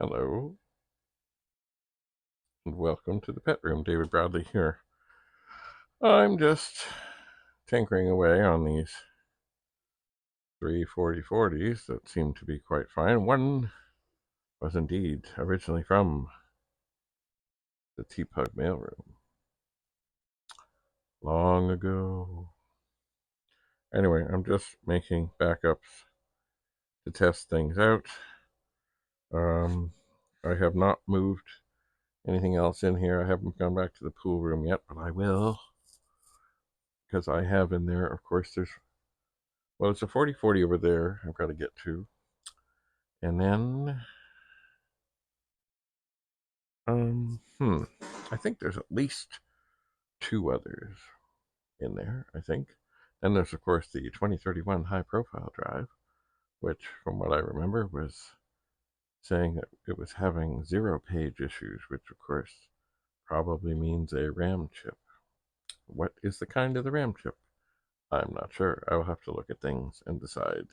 Hello, and welcome to the pet room. David Bradley here. I'm just tinkering away on these 34040s that seem to be quite fine. One was indeed originally from the TPUG mailroom long ago. Anyway, I'm just making backups to test things out. I have not moved anything else in here. I haven't gone back to the pool room yet, but I will, because I have in there, of course, it's a 4040 over there I've got to get to. And then, I think there's at least two others in there, I think. Then there's, of course, the 2031 high-profile drive, which, from what I remember, was saying that it was having 0-page issues, which, of course, probably means a RAM chip. What is the kind of the RAM chip? I'm not sure. I will have to look at things and decide.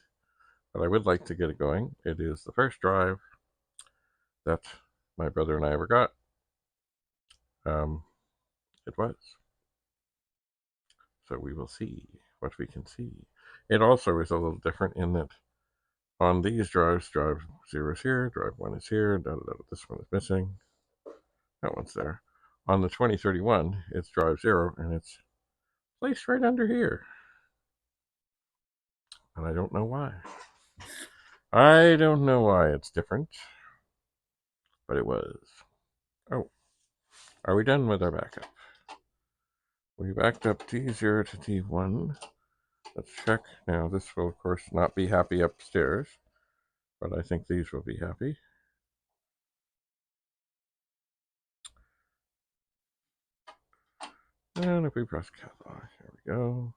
But I would like to get it going. It is the first drive that my brother and I ever got. It was. So we will see what we can see. It also is a little different in that on these drives, drive 0 is here, drive 1 is here, this one is missing. That one's there. On the 2031, it's drive 0, and it's placed right under here. And I don't know why. I don't know why it's different, but it was. Oh, are we done with our backup? We backed up T0 to T1. Let's check. Now, this will, of course, not be happy upstairs, but I think these will be happy. And if we press catalog, here we go.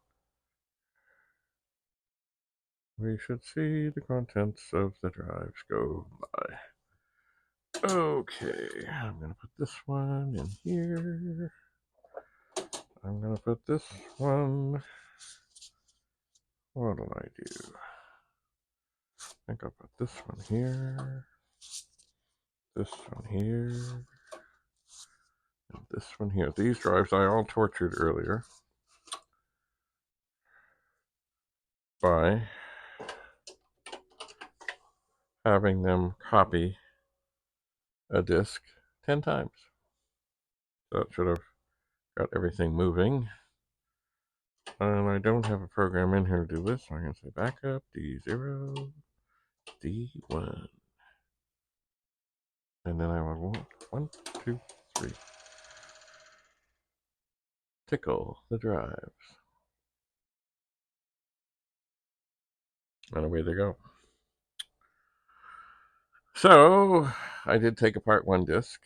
We should see the contents of the drives go by. Okay, I'm going to put this one in here. I'm going to put this one. What do I do? I think I'll put this one here. This one here. And this one here. These drives I all tortured earlier by having them copy a disk 10 times. So that should have got everything moving. And I don't have a program in here to do this, so I'm going to say backup D0, D1. And then I will 1, 2, 3. Tickle the drives. And away they go. So I did take apart one disk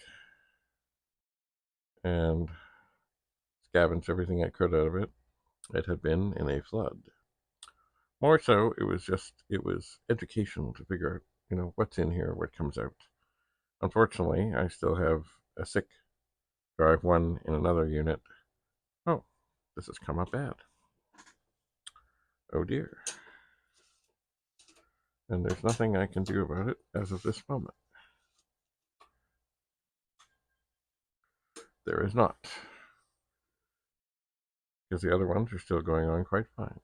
and scavenged everything I could out of it. It had been in a flood. More so, it was educational to figure out, what's in here, what comes out. Unfortunately, I still have a sick drive 1 in another unit. Oh, this has come up bad. Oh dear. And there's nothing I can do about it as of this moment. There is not. Because the other ones are still going on quite fine.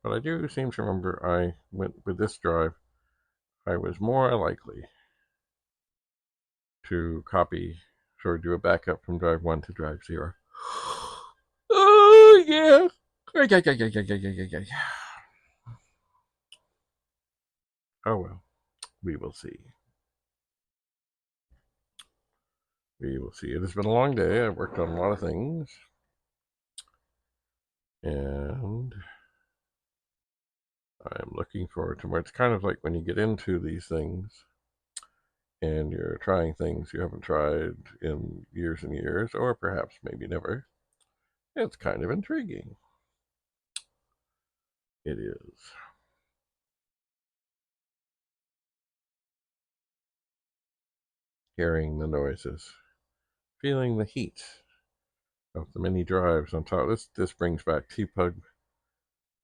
But I do seem to remember I went with this drive, I was more likely to do a backup from drive 1 to drive 0. Oh, yeah. Oh, well. We will see. We will see. It has been a long day. I've worked on a lot of things. And I'm looking forward to more. It's kind of like when you get into these things and you're trying things you haven't tried in years and years, or perhaps maybe never. It's kind of intriguing. It is. Hearing the noises, feeling the heat of the mini drives on top. This brings back TPUG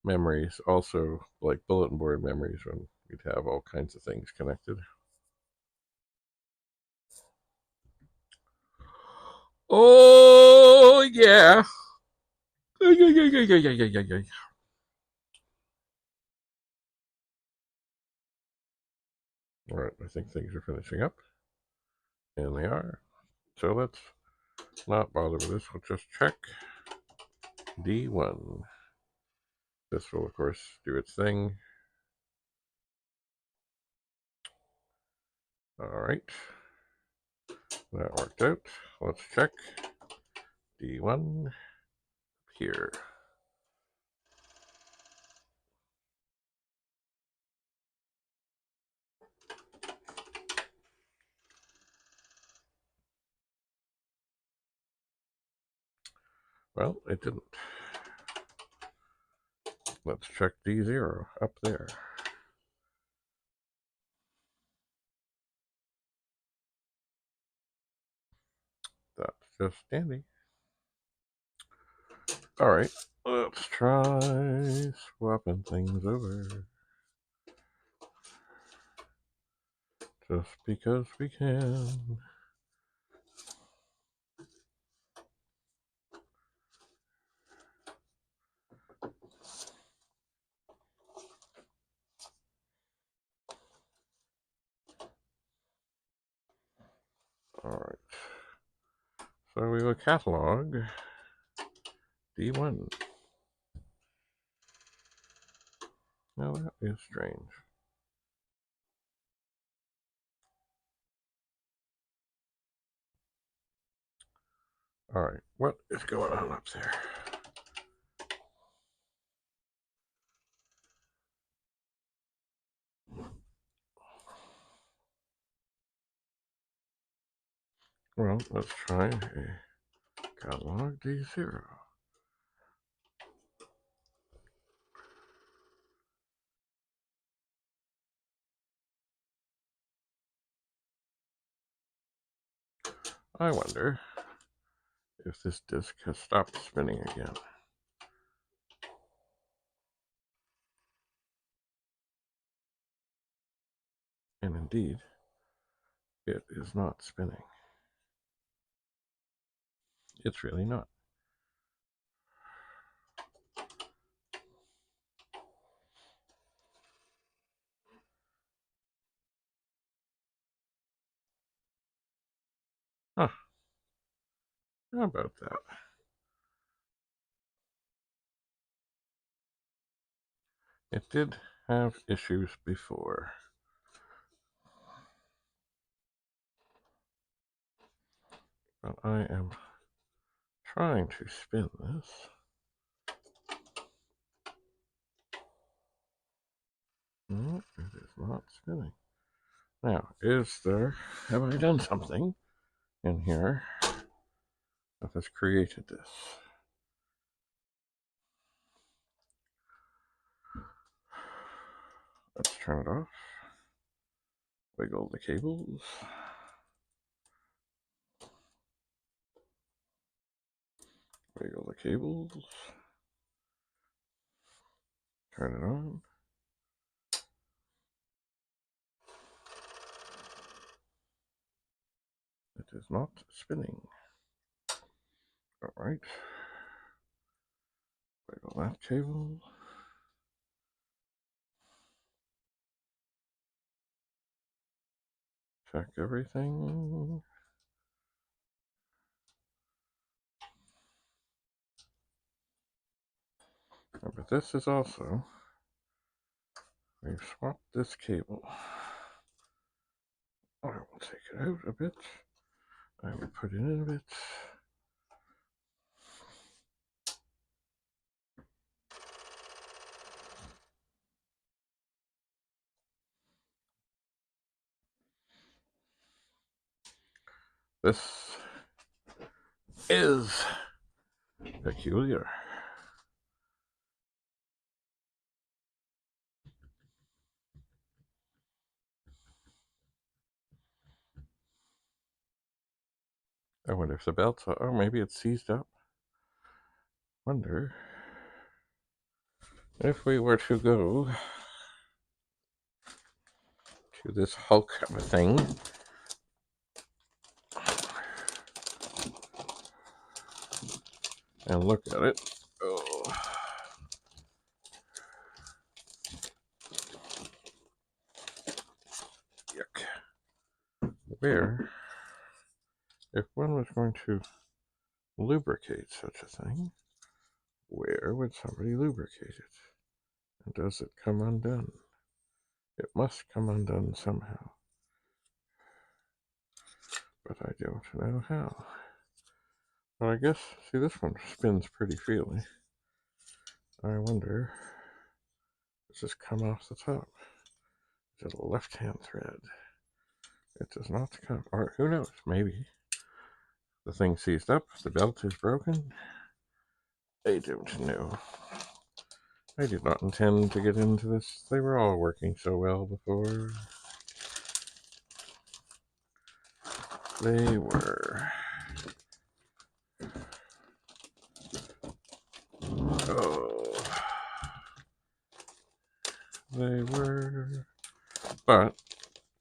memories, also like bulletin board memories when we'd have all kinds of things connected. Oh, yeah. All right, I think things are finishing up. And they are. So let's not bother with this. We'll just check D1. This will, of course, do its thing. All right. That worked out. Let's check D1 here. Well, it didn't. Let's check D0 up there. That's just dandy. All right, let's try swapping things over. Just because we can. All right. So we will catalog D1. Now that is strange. All right, what is going on up there? Well, let's try a catalog D0. I wonder if this disk has stopped spinning again. And indeed, it is not spinning. It's really not. Huh. How about that? It did have issues before. But I am trying to spin this. No, it is not spinning. Now, have I done something in here that has created this? Let's turn it off. Wiggle the cables. Wiggle the cables. Turn it on. It is not spinning. All right. Wiggle that cable. Check everything. But this is also, we've swapped this cable. I will take it out a bit. I will put it in a bit. This is peculiar. I wonder if the belts are, maybe it's seized up. Wonder if we were to go to this hulk of a thing. And look at it. Oh. Yuck. Where, if one was going to lubricate such a thing, where would somebody lubricate it? And does it come undone? It must come undone somehow. But I don't know how. Well, I guess, see, this one spins pretty freely. I wonder, does this come off the top? Is it a left-hand thread? It does not come, or who knows, maybe. The thing seized up, the belt is broken. I don't know. I did not intend to get into this. They were all working so well before. They were. Oh. They were. But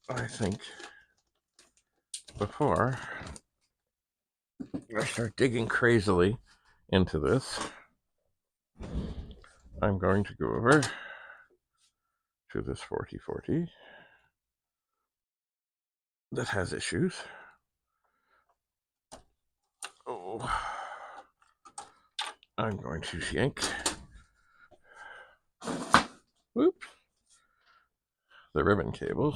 I think before I start digging crazily into this, I'm going to go over to this 4040 that has issues. Oh, I'm going to yank. Whoop. The ribbon cables.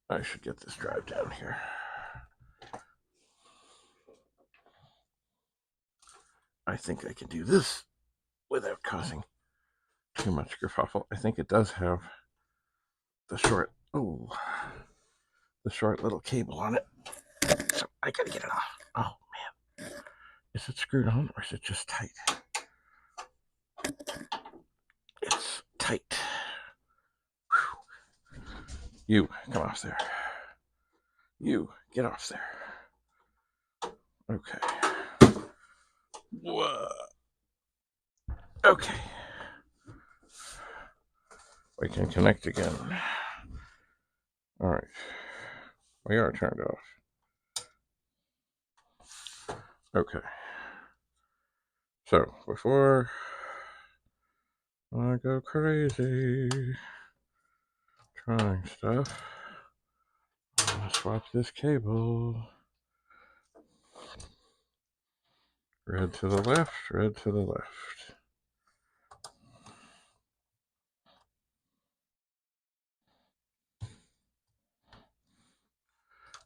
I should get this drive down here. I think I can do this without causing too much kerfuffle. I think it does have the short, the short little cable on it. So I gotta get it off. Oh man. Is it screwed on or is it just tight? It's tight. Whew. You, come off there. You, get off there. Okay. Whoa. Okay. We can connect again. All right. We are turned off. Okay. So, before I go crazy trying stuff, I'm gonna swap this cable. Red to the left, red to the left.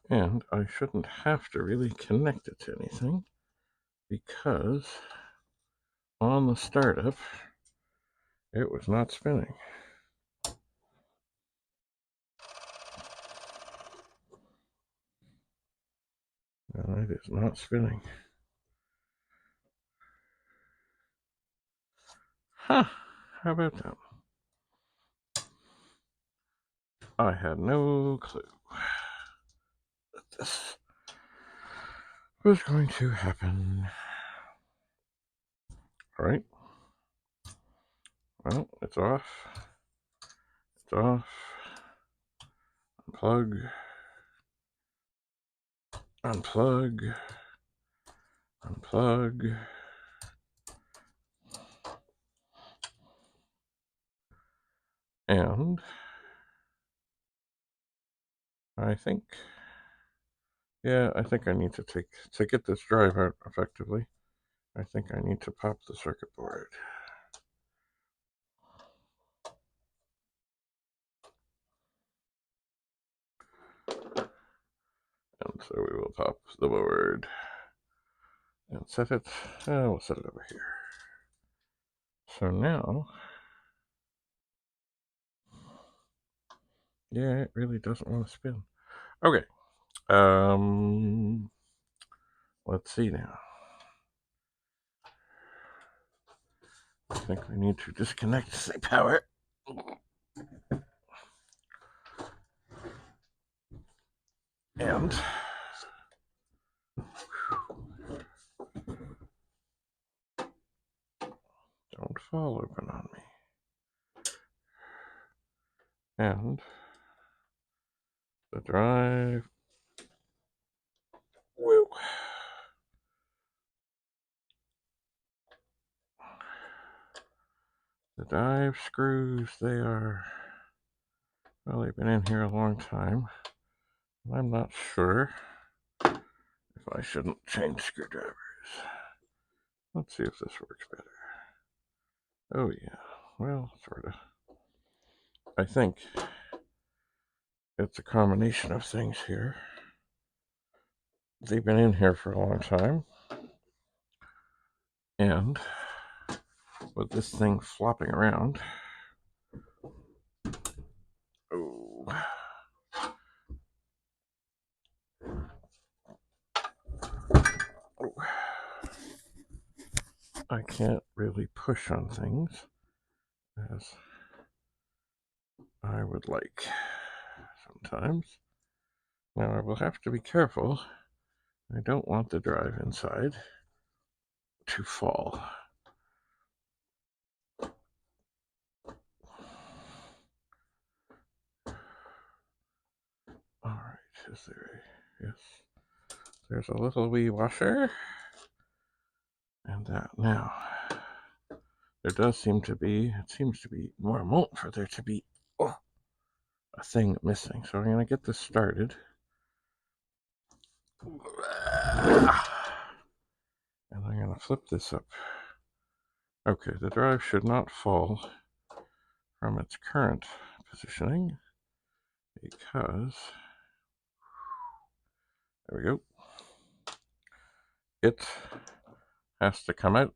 And I shouldn't have to really connect it to anything because on the startup, it was not spinning. No, it is not spinning. Huh, how about that? I had no clue that this was going to happen. All right. Well, it's off. It's off. Unplug. Unplug. Unplug. And I think, yeah, I think I need to get this drive out effectively, I think I need to pop the circuit board. And so we will pop the board and set it, we'll set it over here. So now, yeah, it really doesn't want to spin. Okay, let's see now. I think we need to disconnect the power. And don't fall open on me. And the drive. Woo. The dive screws, they are, well, they've been in here a long time. I'm not sure if I shouldn't change screwdrivers. Let's see if this works better. Oh yeah, well, sort of. I think it's a combination of things here. They've been in here for a long time, and with this thing flopping around, oh, I can't really push on things as I would like sometimes. Now I will have to be careful. I don't want the drive inside to fall. Alright, is there a, yes. There's a little wee washer. And that now. There does seem to be, it seems to be normal for there to be a thing missing. So I'm going to get this started. And I'm going to flip this up. Okay, the drive should not fall from its current positioning because, there we go, it has to come out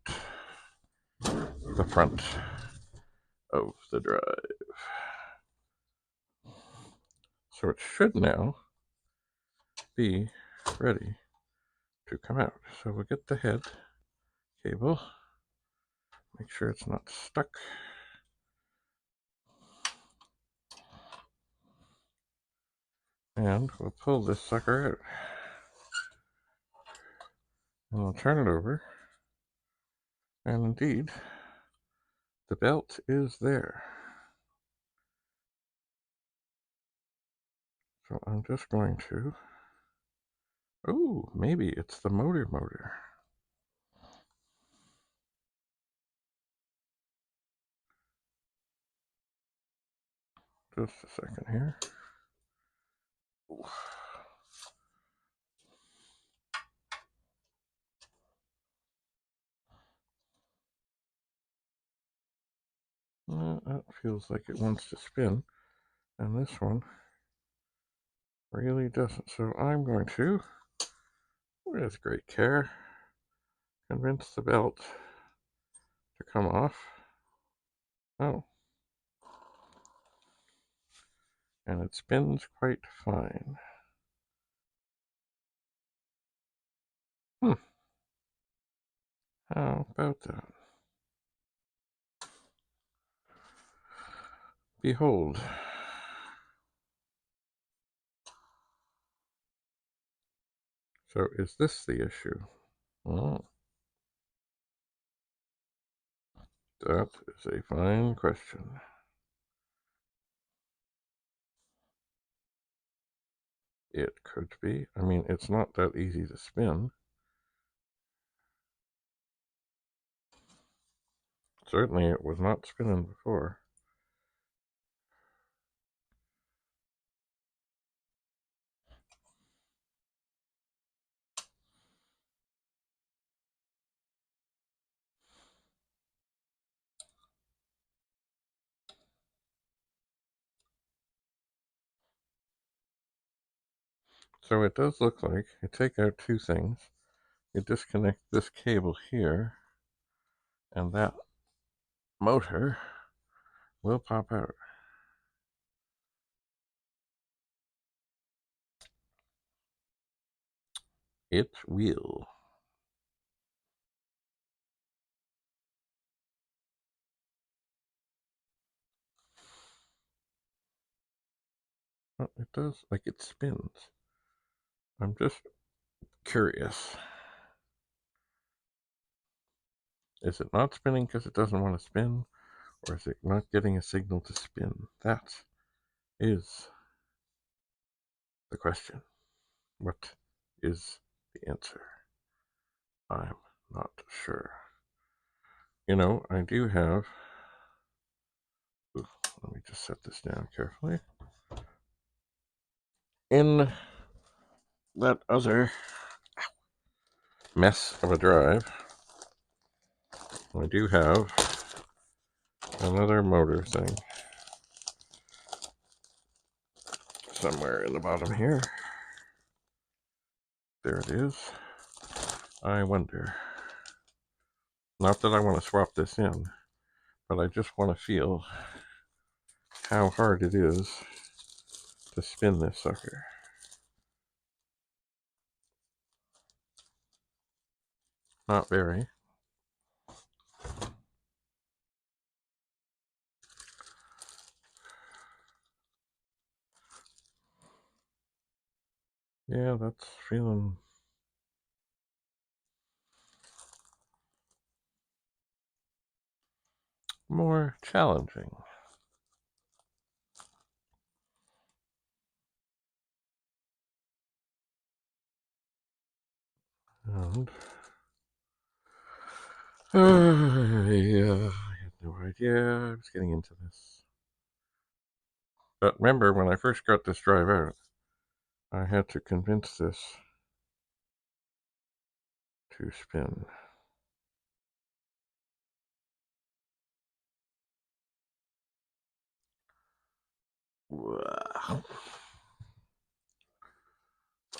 the front of the drive. So it should now be ready to come out. So we'll get the head cable, make sure it's not stuck. And we'll pull this sucker out. And we'll turn it over. And indeed, the belt is there. So I'm just going to, oh, maybe it's the motor. Just a second here. That feels like it wants to spin, and this one really doesn't. So I'm going to, with great care, convince the belt to come off. Oh. And it spins quite fine. How about that? Behold. So is this the issue? Oh, that is a fine question. It could be. I mean, it's not that easy to spin. Certainly it was not spinning before. So it does look like you take out two things. You disconnect this cable here, and that motor will pop out. It will. Well, it does, like it spins. I'm just curious. Is it not spinning because it doesn't want to spin? Or is it not getting a signal to spin? That's is the question? What is the answer? I'm not sure. You know, I do have... Ooh, let me just set this down carefully. In that other mess of a drive, I do have another motor thing somewhere in the bottom here. There it is. I wonder. Not that I want to swap this in, but I just want to feel how hard it is to spin this sucker. Not very. Yeah, that's feeling more challenging. And yeah, I had no idea I was getting into this. But remember, when I first got this drive out, I had to convince this to spin. Wow.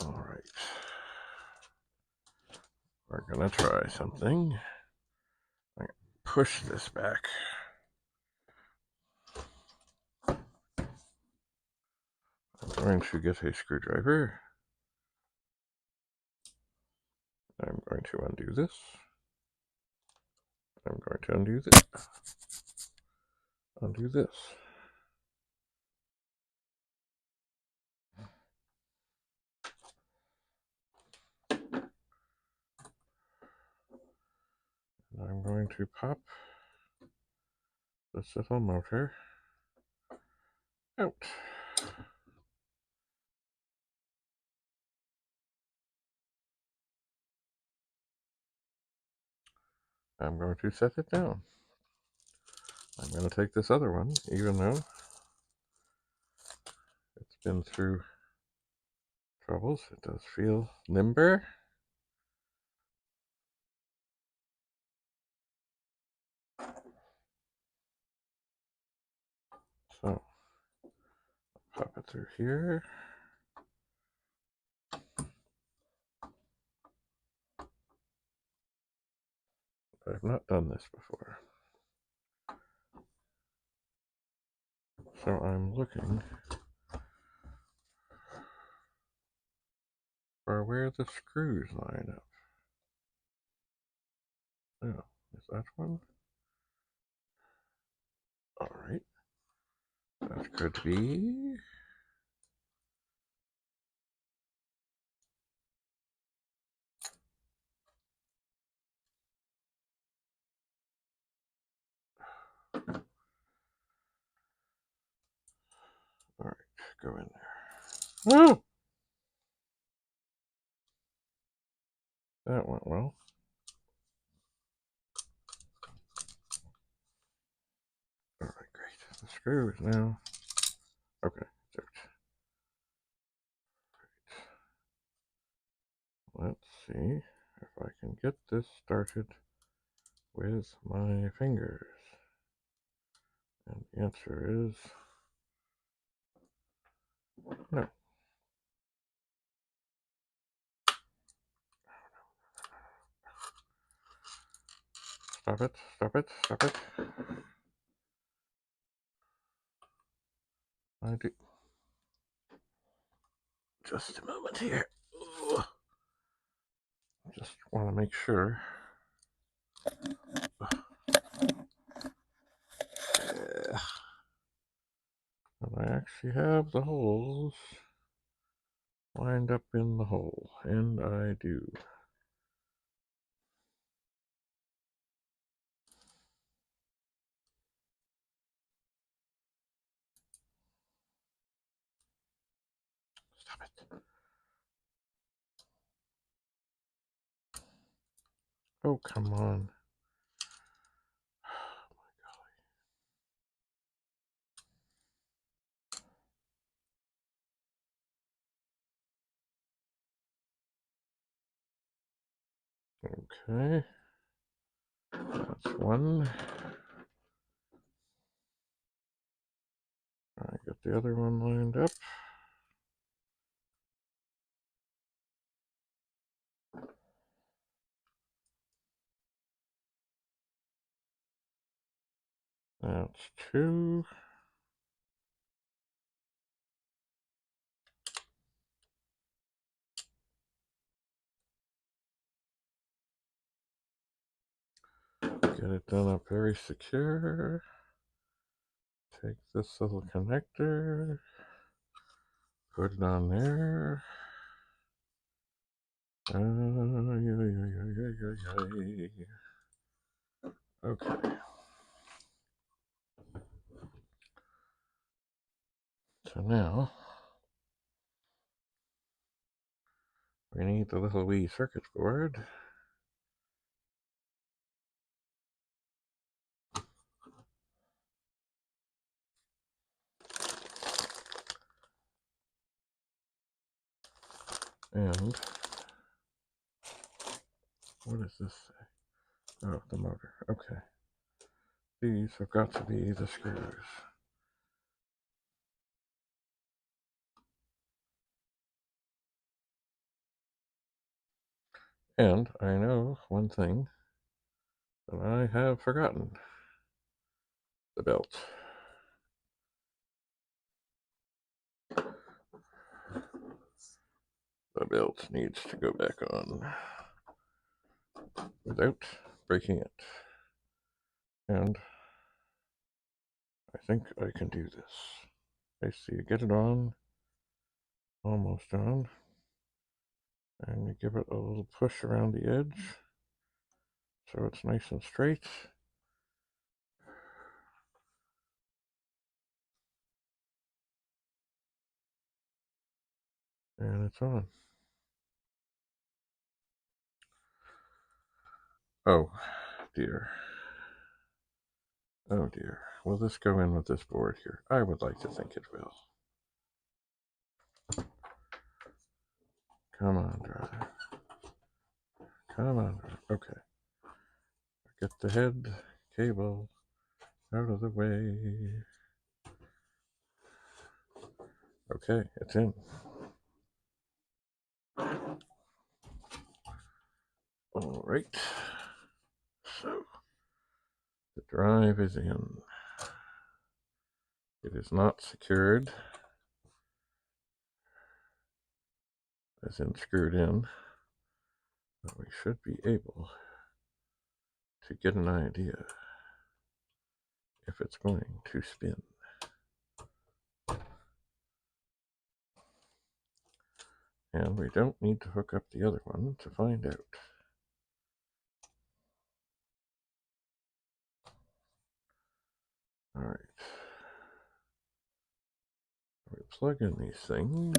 All right. We're going to try something. I'm going to push this back. I'm going to get a screwdriver. I'm going to undo this. I'm going to undo this. Undo this. And I'm going to pop this little motor out. I'm going to set it down. I'm going to take this other one, even though it's been through troubles. It does feel limber. So, pop it through here. I've not done this before. So I'm looking for where the screws line up. Oh, is that one? Alright. That could be... Alright, go in there. Oh! That went well. Alright, great. The screw is now... Okay, so let's see if I can get this started with my fingers. And the answer is no. Stop it, stop it, stop it. I do. Just a moment here. Ugh. Just want to make sure. And I actually have the holes lined up in the hole, and I do. Stop it. Oh, come on. Okay. That's one. I got the other one lined up. That's two. Get it done up very secure. Take this little connector, put it on there. Okay. So now we need the little wee circuit board. And what does this say? Oh, the motor. Okay. These have got to be the screws. And I know one thing that I have forgotten. The belt. The belt needs to go back on without breaking it. And I think I can do this. Okay, so you get it on, almost on, and you give it a little push around the edge so it's nice and straight. And it's on. Oh dear. Oh dear. Will this go in with this board here? I would like to think it will. Come on, drive. Come on, drive. Okay. Get the head cable out of the way. Okay, it's in. All right. So the drive is in. It is not secured, as in screwed in, but we should be able to get an idea if it's going to spin. And we don't need to hook up the other one to find out. All right. We plug in these things,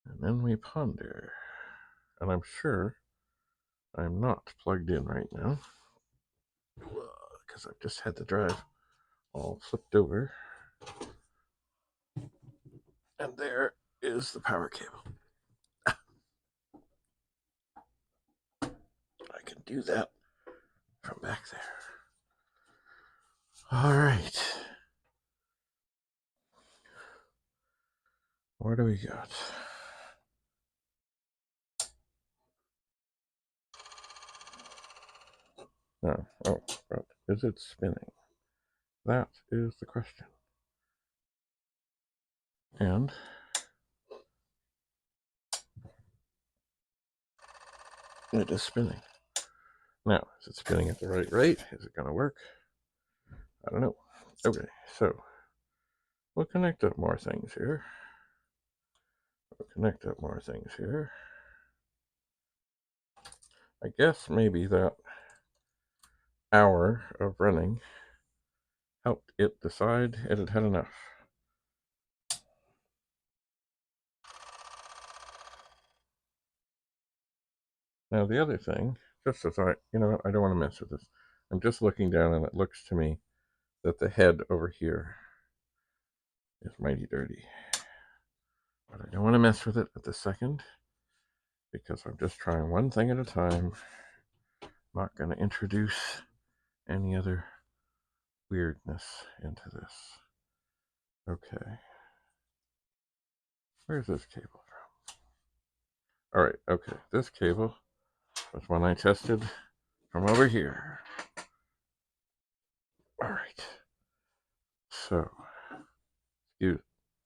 and then we ponder. And I'm sure I'm not plugged in right now, because I've just had the drive all flipped over. And there is the power cable. I can do that from back there. All right. What do we got? Oh, but is it spinning? That is the question. And it is spinning. Now, is it spinning at the right rate? Is it going to work? I don't know. Okay, so we'll connect up more things here. I guess maybe that hour of running helped it decide it had had enough. Now the other thing, just as I don't want to mess with this. I'm just looking down and it looks to me that the head over here is mighty dirty. But I don't want to mess with it at the second because I'm just trying one thing at a time. I'm not going to introduce any other weirdness into this. Okay. Where's this cable from? All right, okay. This cable was one I tested from over here. All right. So,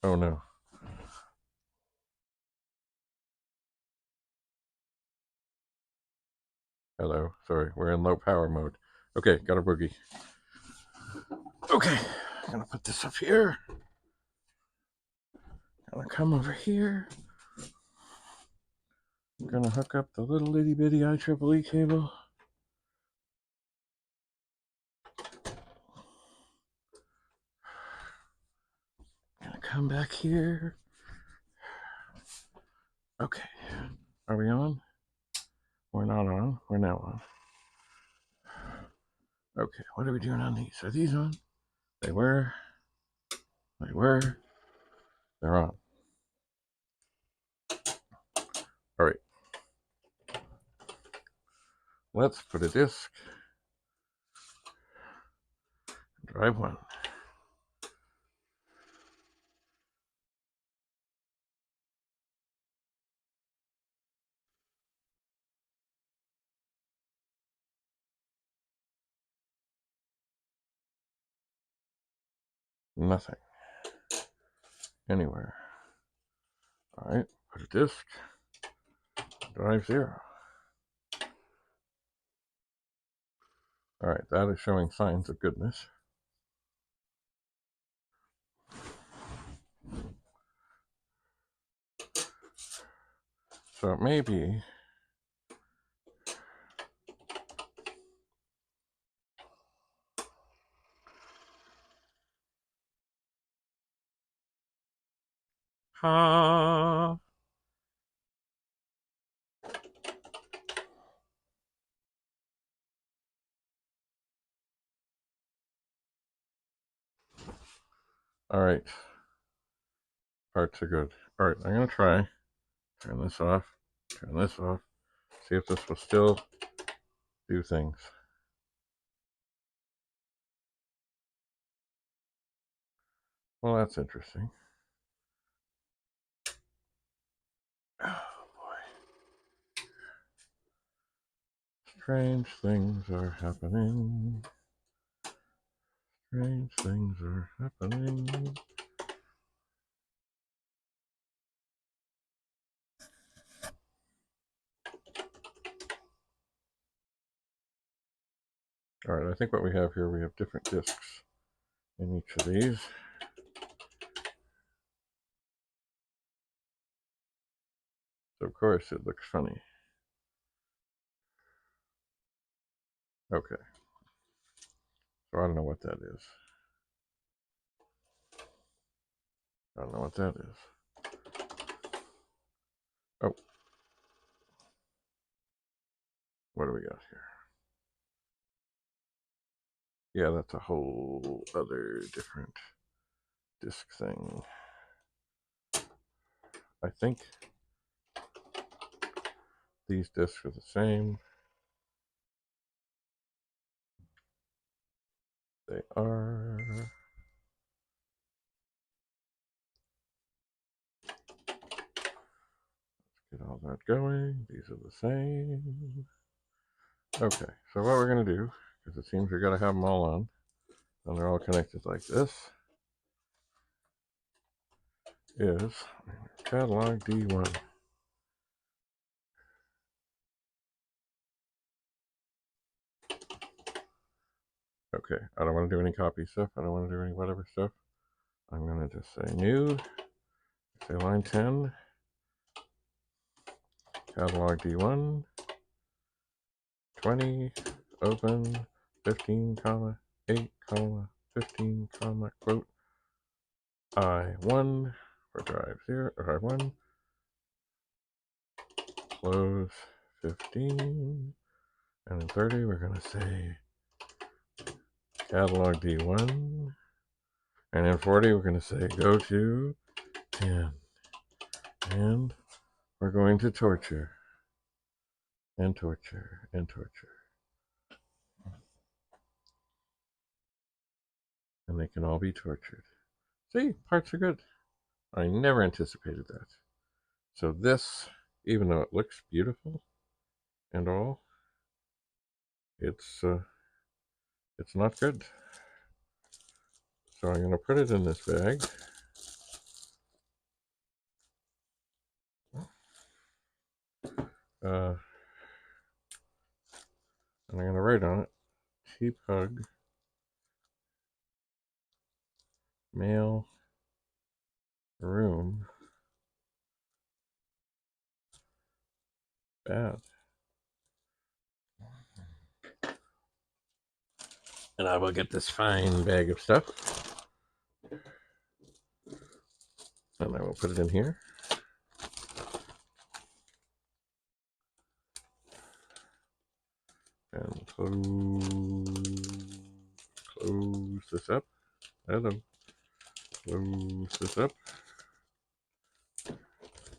oh no. Hello. Sorry, we're in low power mode. Okay, got a boogie. Okay, I'm gonna put this up here. Gonna come over here. I'm gonna hook up the little itty bitty IEEE cable. Gonna come back here. Okay, are we on? We're not on. We're now on. Okay, what are we doing on these? Are these on? They were. They were. They're on. All right. Let's put a disc. Drive one. Nothing. Anywhere. All right. Put a disc. Drive 0. All right. That is showing signs of goodness. So it may be ha. All right. Parts are good. All right. I'm going to try. Turn this off. Turn this off. See if this will still do things. Well, that's interesting. Oh, boy. Strange things are happening. Strange things are happening. All right, I think what we have here, we have different discs in each of these. So of course it looks funny. Okay. So I don't know what that is. I don't know what that is. Oh. What do we got here? Yeah, that's a whole other different disc thing. I think these discs are the same. They are. Let's get all that going. These are the same. Okay, so what we're going to do, because it seems we've got to have them all on, and they're all connected like this, is catalog D1. Okay, I don't want to do any copy stuff. I don't want to do any whatever stuff. I'm going to just say new, say line 10, catalog D1, 20, open, 15, comma, 8, comma, 15, comma, quote, I1 for drive 0, or I1, close 15. And in 30, we're going to say catalog D1. And in 40, we're going to say go to 10. And we're going to torture. And torture. And torture. And they can all be tortured. See, parts are good. I never anticipated that. So this, even though it looks beautiful and all, it's not good. So I'm going to put it in this bag. And I'm going to write on it, TPUG mail room bad. And I will get this fine bag of stuff. And I will put it in here. And close this up. Hello. Close this up.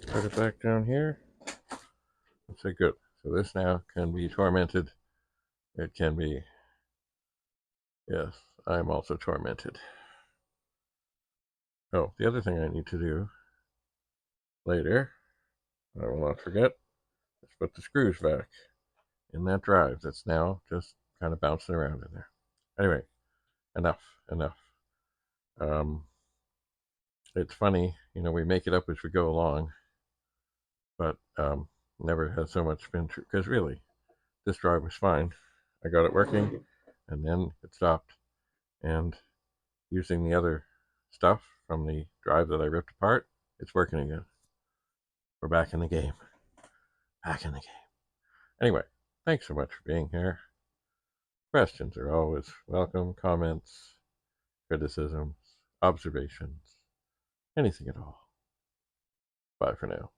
Put it back down here. And say good. So this now can be tormented. It can be, yes, I'm also tormented. Oh, the other thing I need to do later, I will not forget, is put the screws back in that drive that's now just kind of bouncing around in there. Anyway, enough. It's funny, we make it up as we go along, but never has so much been true. Because really, this drive was fine. I got it working, and then it stopped. And using the other stuff from the drive that I ripped apart, it's working again. We're back in the game. Anyway, thanks so much for being here. Questions are always welcome. Comments, criticisms, observations, anything at all. Bye for now.